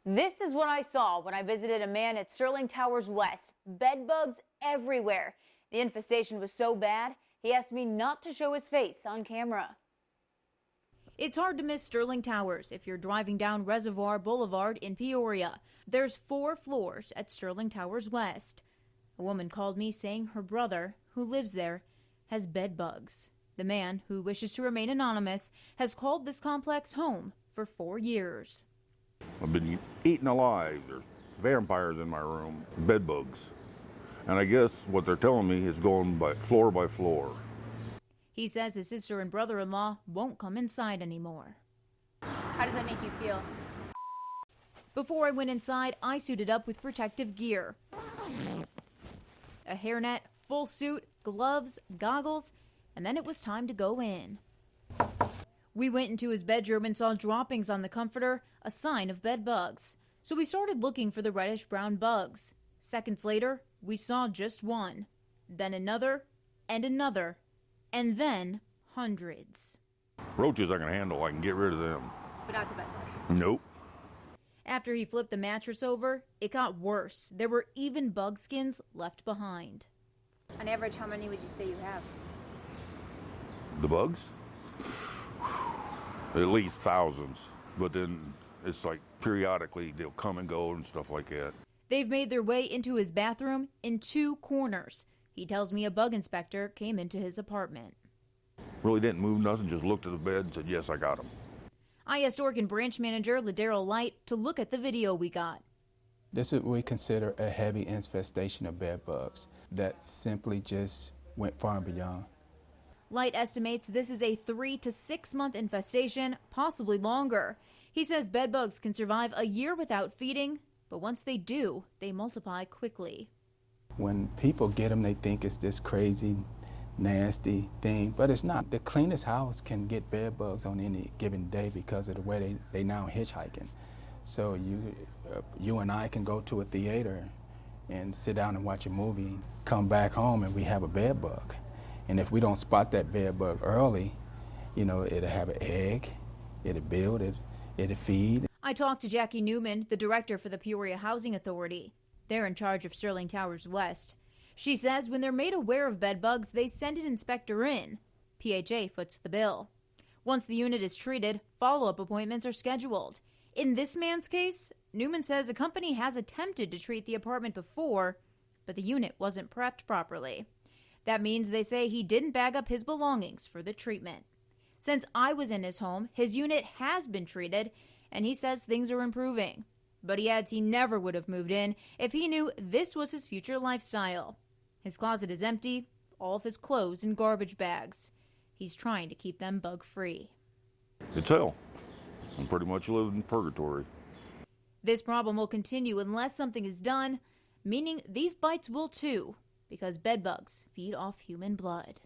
This is what I saw when I visited a man at Sterling Towers West. Bed bugs everywhere. The infestation was so bad, he asked me not to show his face on camera. It's hard to miss Sterling Towers if you're driving down Reservoir Boulevard in Peoria. There's 4 floors at Sterling Towers West. A woman called me saying her brother, who lives there, has bed bugs. The man, who wishes to remain anonymous, has called this complex home for 4 years. I've been eaten alive. There's vampires in my room, bed bugs. And I guess what they're telling me is going by floor. He says his sister and brother-in-law won't come inside anymore. How does that make you feel? Before I went inside, I suited up with protective gear. A hairnet, full suit, gloves, goggles, and then it was time to go in. We went into his bedroom and saw droppings on the comforter, a sign of bed bugs. So we started looking for the reddish-brown bugs. Seconds later, we saw just one, then another, and another, and then hundreds. Roaches I can handle, I can get rid of them. But not the bed bugs. Nope. After he flipped the mattress over, it got worse. There were even bug skins left behind. On average, how many would you say you have? The bugs? At least thousands. But then it's like periodically they'll come and go and stuff like that. They've made their way into his bathroom in 2 corners. He tells me a bug inspector came into his apartment. Really didn't move nothing, just looked at the bed and said, yes, I got them. I asked Oregon branch manager Ladero Light to look at the video we got. This is what we consider a heavy infestation of bed bugs that simply just went far and beyond. Light estimates this is a 3 to 6 month infestation, possibly longer. He says bed bugs can survive a year without feeding, but once they do, they multiply quickly. When people get them, they think it's this crazy, nasty thing, but it's not. The cleanest house can get bed bugs on any given day because of the way they now hitchhiking. So you and I can go to a theater and sit down and watch a movie, come back home and we have a bed bug. And if we don't spot that bed bug early, it'll have an egg, it'll build, it'll feed. I talked to Jackie Newman, the director for the Peoria Housing Authority. They're in charge of Sterling Towers West. She says when they're made aware of bed bugs, they send an inspector in. PHA foots the bill. Once the unit is treated, follow-up appointments are scheduled. In this man's case, Newman says a company has attempted to treat the apartment before, but the unit wasn't prepped properly. That means they say he didn't bag up his belongings for the treatment. Since I was in his home, his unit has been treated, and he says things are improving. But he adds he never would have moved in if he knew this was his future lifestyle. His closet is empty, all of his clothes in garbage bags. He's trying to keep them bug-free. It's hell. I'm pretty much living in purgatory. This problem will continue unless something is done, meaning these bites will too, because bed bugs feed off human blood.